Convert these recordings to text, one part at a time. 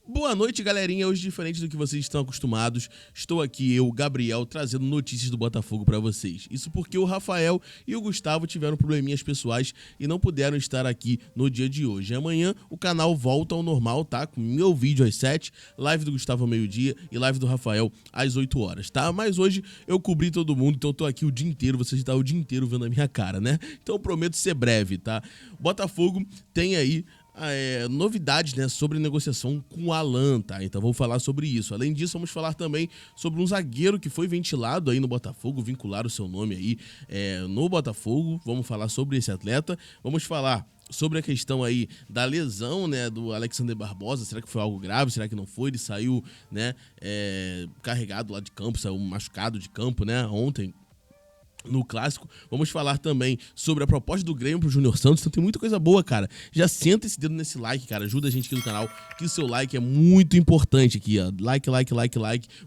Boa noite, galerinha. Hoje, diferente do que vocês estão acostumados, estou aqui, eu, Gabriel, trazendo notícias do Botafogo pra vocês. Isso porque o Rafael e o Gustavo tiveram probleminhas pessoais e não puderam estar aqui no dia de hoje. Amanhã o canal volta ao normal, tá? Com meu vídeo às 7, live do Gustavo ao meio-dia e live do Rafael às 8 horas, tá? Mas hoje eu cobri todo mundo, então eu tô aqui o dia inteiro, vocês estão o dia inteiro vendo a minha cara, né? Então eu prometo ser breve, tá? Botafogo tem aí novidades, né, sobre negociação com o Alan, tá? Então vamos falar sobre isso. Além disso, vamos falar também sobre um zagueiro que foi ventilado aí no Botafogo, vincular o seu nome aí no Botafogo. Vamos falar sobre esse atleta. Vamos falar sobre a questão aí da lesão, né, do Alexander Barbosa. Será que foi algo grave? Será que não foi? Ele saiu, né, carregado lá de campo, saiu machucado de campo, né, ontem no Clássico. Vamos falar também sobre a proposta do Grêmio pro Júnior Santos. Então tem muita coisa boa, cara. Já senta esse dedo nesse like, cara. Ajuda a gente aqui no canal, que o seu like é muito importante aqui, ó. Like.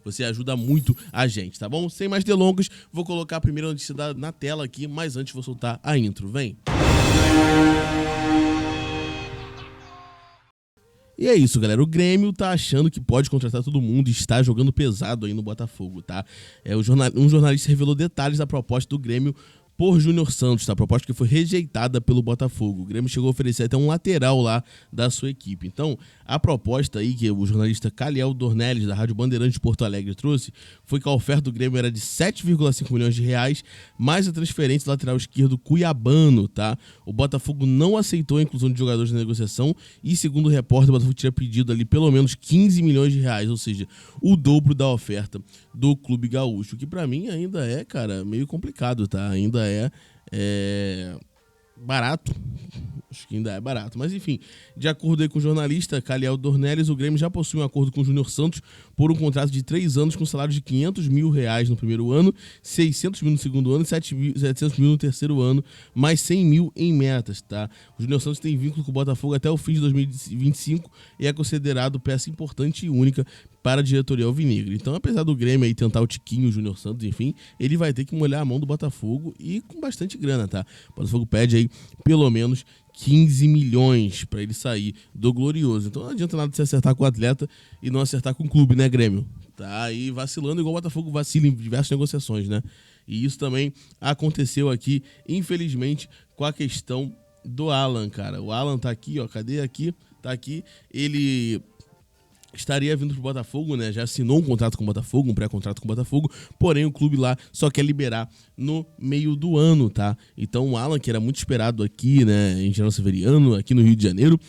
Você ajuda muito a gente, tá bom? Sem mais delongas, vou colocar a primeira notícia na tela aqui, mas antes vou soltar a intro. Vem! E é isso, galera. O Grêmio tá achando que pode contratar todo mundo e está jogando pesado aí no Botafogo, tá? Um jornalista revelou detalhes da proposta do Grêmio por Júnior Santos, tá? A proposta que foi rejeitada pelo Botafogo. O Grêmio chegou a oferecer até um lateral lá da sua equipe. Então, a proposta aí que o jornalista Caliel Dornelles, da Rádio Bandeirantes de Porto Alegre, trouxe, foi que a oferta do Grêmio era de 7,5 milhões de reais, mais a transferência do lateral esquerdo cuiabano, tá? O Botafogo não aceitou a inclusão de jogadores na negociação e, segundo o repórter, o Botafogo tinha pedido ali pelo menos 15 milhões de reais, ou seja, o dobro da oferta do Clube Gaúcho, que pra mim ainda é, cara, meio complicado, tá? Ainda é barato, acho que ainda é barato, mas enfim, de acordo aí com o jornalista Caliel Dornelles, o Grêmio já possui um acordo com o Júnior Santos por um contrato de 3 anos com salário de 500 mil reais no primeiro ano, 600 mil no segundo ano e 700 mil no terceiro ano, mais 100 mil em metas, tá? O Júnior Santos tem vínculo com o Botafogo até o fim de 2025 e é considerado peça importante e única para a diretoria alvinegra. Então, apesar do Grêmio aí tentar o Tiquinho, o Júnior Santos, enfim, ele vai ter que molhar a mão do Botafogo e com bastante grana, tá? O Botafogo pede aí pelo menos 15 milhões para ele sair do Glorioso. Então não adianta nada se acertar com o atleta e não acertar com o clube, né, Grêmio? Tá aí vacilando igual o Botafogo vacila em diversas negociações, né? E isso também aconteceu aqui, infelizmente, com a questão do Alan, cara. O Alan tá aqui, ó, cadê aqui? Tá aqui, ele estaria vindo pro Botafogo, né? Já assinou um contrato com o Botafogo, um pré-contrato com o Botafogo, porém o clube lá só quer liberar no meio do ano, tá? Então o Alan, que era muito esperado aqui, né, em General Severiano, aqui no Rio de Janeiro,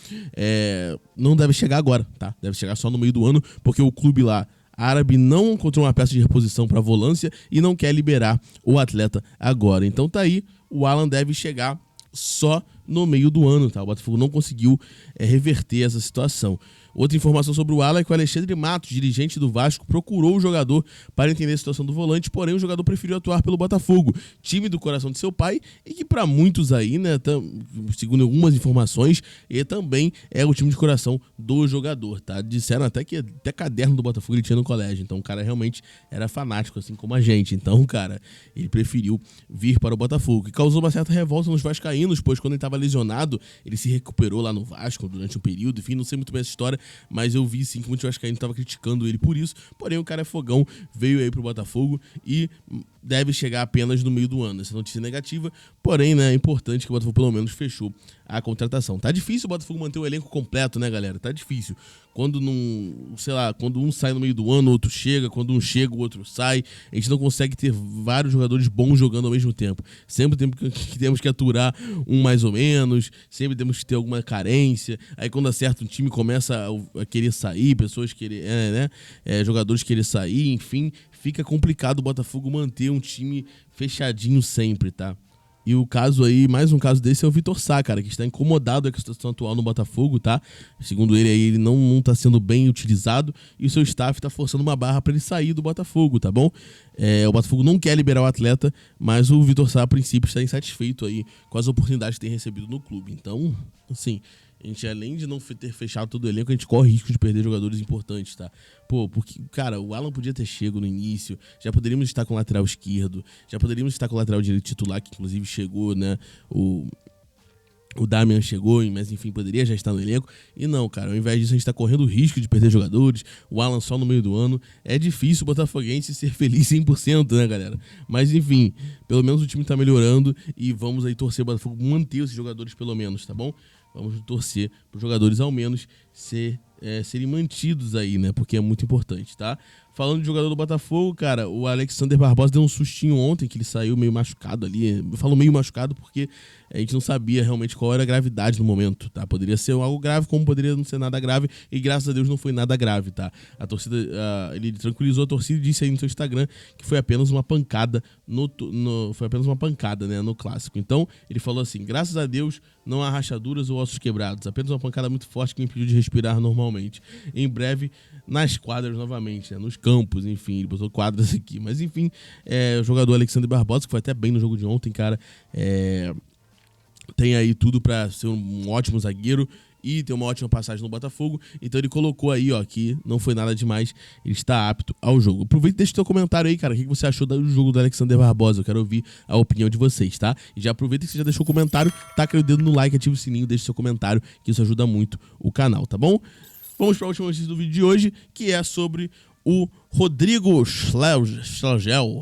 não deve chegar agora, tá? Deve chegar só no meio do ano, porque o clube lá árabe não encontrou uma peça de reposição para volância e não quer liberar o atleta agora. Então tá aí, o Alan deve chegar só no meio do ano, tá? O Botafogo não conseguiu reverter essa situação. Outra informação sobre o Alan é que o Alexandre Matos, dirigente do Vasco, procurou o jogador para entender a situação do volante, porém o jogador preferiu atuar pelo Botafogo, time do coração de seu pai e que para muitos aí, né, segundo algumas informações, ele também é o time de coração do jogador, tá? Disseram até que até caderno do Botafogo ele tinha no colégio, então o cara realmente era fanático, assim como a gente. Então, cara, ele preferiu vir para o Botafogo, que causou uma certa revolta nos vascaínos, pois quando ele estava lesionado, ele se recuperou lá no Vasco durante um período, enfim, não sei muito bem essa história, mas eu vi sim que muitos vascaínos estavam criticando ele por isso, porém o cara é fogão, veio aí pro Botafogo e deve chegar apenas no meio do ano. Essa notícia é negativa, porém, né, é importante que o Botafogo pelo menos fechou a contratação. Tá difícil o Botafogo manter o elenco completo, né, galera? Tá difícil. Quando não, sei lá, quando um sai no meio do ano, o outro chega, quando um chega, o outro sai, a gente não consegue ter vários jogadores bons jogando ao mesmo tempo. Sempre temos que aturar um mais ou menos, sempre temos que ter alguma carência. Aí quando acerta um time começa a querer sair, pessoas querer, jogadores querer sair, enfim, fica complicado o Botafogo manter um time fechadinho sempre, tá? E o caso aí, mais um caso desse é o Vitor Sá, cara, que está incomodado com a situação atual no Botafogo, tá? Segundo ele aí, ele não tá sendo bem utilizado e o seu staff tá forçando uma barra para ele sair do Botafogo, tá bom? O Botafogo não quer liberar o atleta, mas o Vitor Sá, a princípio, está insatisfeito aí com as oportunidades que tem recebido no clube. Então, assim, a gente, além de não ter fechado todo o elenco, a gente corre risco de perder jogadores importantes, tá? Pô, porque, cara, o Alan podia ter chego no início, já poderíamos estar com o lateral esquerdo, já poderíamos estar com o lateral direito titular, que inclusive chegou, né, O Damian chegou, mas enfim, poderia já estar no elenco. E não, cara, ao invés disso a gente tá correndo o risco de perder jogadores. O Alan só no meio do ano. É difícil o botafoguense ser feliz 100%, né, galera? Mas enfim, pelo menos o time tá melhorando e vamos aí torcer o Botafogo manter esses jogadores pelo menos, tá bom? Vamos torcer para os jogadores ao menos serem mantidos aí, né? Porque é muito importante, tá? Falando de jogador do Botafogo, cara, o Alexander Barbosa deu um sustinho ontem, que ele saiu meio machucado ali. Eu falo meio machucado porque a gente não sabia realmente qual era a gravidade no momento, tá? Poderia ser algo grave, como poderia não ser nada grave, e graças a Deus não foi nada grave, tá? A torcida, ele tranquilizou a torcida e disse aí no seu Instagram que foi apenas uma pancada né, no clássico. Então, ele falou assim: graças a Deus não há rachaduras ou ossos quebrados, apenas uma pancada muito forte que me impediu de respirar normalmente. Em breve, nas quadras novamente, né, nos campos, enfim, ele botou quadras aqui. Mas enfim, o jogador Alexander Barbosa, que foi até bem no jogo de ontem, cara, tem aí tudo pra ser um ótimo zagueiro e ter uma ótima passagem no Botafogo. Então ele colocou aí, ó, que não foi nada demais, ele está apto ao jogo. Aproveita e deixa o seu comentário aí, cara, o que você achou do jogo do Alexander Barbosa. Eu quero ouvir a opinião de vocês, tá? E já aproveita que você já deixou o comentário, taca aí o dedo no like, ativa o sininho, deixa o seu comentário, que isso ajuda muito o canal, tá bom? Vamos para a última notícia do vídeo de hoje, que é sobre o Rodrigo Schlegel,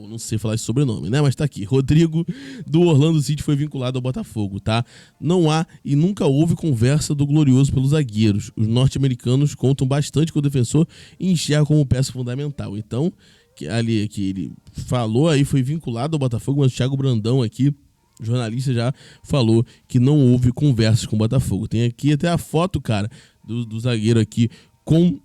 não sei falar esse sobrenome, né? Mas tá aqui. Rodrigo, do Orlando City, foi vinculado ao Botafogo, tá? Não há e nunca houve conversa do glorioso pelos zagueiros. Os norte-americanos contam bastante com o defensor e enxergam como peça fundamental. Então, que ele falou aí, foi vinculado ao Botafogo, mas o Thiago Brandão aqui, jornalista, já falou que não houve conversas com o Botafogo. Tem aqui até a foto, cara, do zagueiro aqui com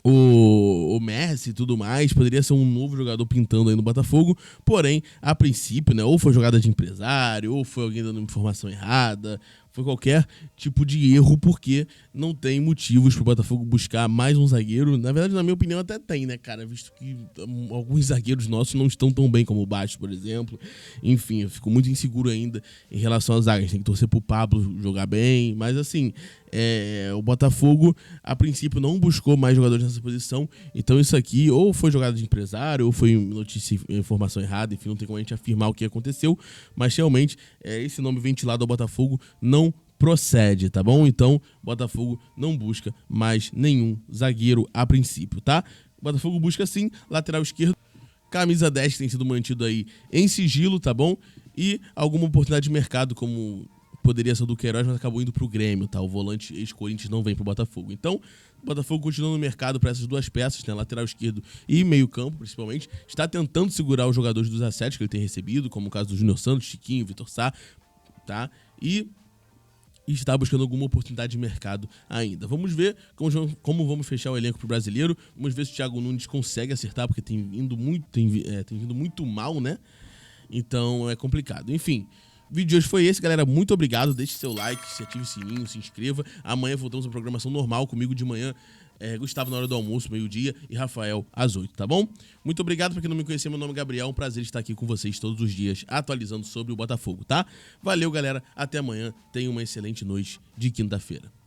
o Messi e tudo mais. Poderia ser um novo jogador pintando aí no Botafogo, porém, a princípio, né, ou foi jogada de empresário, ou foi alguém dando informação errada, foi qualquer tipo de erro, porque não tem motivos pro Botafogo buscar mais um zagueiro. Na verdade, na minha opinião, até tem, né, cara, visto que alguns zagueiros nossos não estão tão bem como o Bastos, por exemplo. Enfim, eu fico muito inseguro ainda em relação às zagas. Tem que torcer pro Pablo jogar bem, mas assim, o Botafogo, a princípio, não buscou mais jogadores nessa posição. Então isso aqui ou foi jogada de empresário, ou foi notícia, informação errada. Enfim, não tem como a gente afirmar o que aconteceu, mas realmente esse nome ventilado ao Botafogo não procede, tá bom? Então, Botafogo não busca mais nenhum zagueiro a princípio, tá? Botafogo busca sim lateral esquerdo, camisa 10 que tem sido mantido aí em sigilo, tá bom? E alguma oportunidade de mercado, como poderia ser o do Queiroz, mas acabou indo pro Grêmio, tá? O volante ex-Corinthians não vem pro Botafogo. Então, o Botafogo continua no mercado para essas duas peças, né? Lateral esquerdo e meio campo, principalmente. Está tentando segurar os jogadores dos assédios que ele tem recebido, como o caso do Júnior Santos, Chiquinho, Vitor Sá, tá? E está buscando alguma oportunidade de mercado ainda. Vamos ver como vamos fechar o elenco pro brasileiro. Vamos ver se o Thiago Nunes consegue acertar, porque tem vindo muito mal, né? Então é complicado. Enfim, o vídeo de hoje foi esse, galera. Muito obrigado. Deixe seu like, se ative o sininho, se inscreva. Amanhã voltamos à programação normal, comigo de manhã, Gustavo na hora do almoço, meio-dia, e Rafael às 8, tá bom? Muito obrigado. Pra quem não me conhecia, meu nome é Gabriel. Um prazer estar aqui com vocês todos os dias, atualizando sobre o Botafogo, tá? Valeu, galera. Até amanhã. Tenha uma excelente noite de quinta-feira.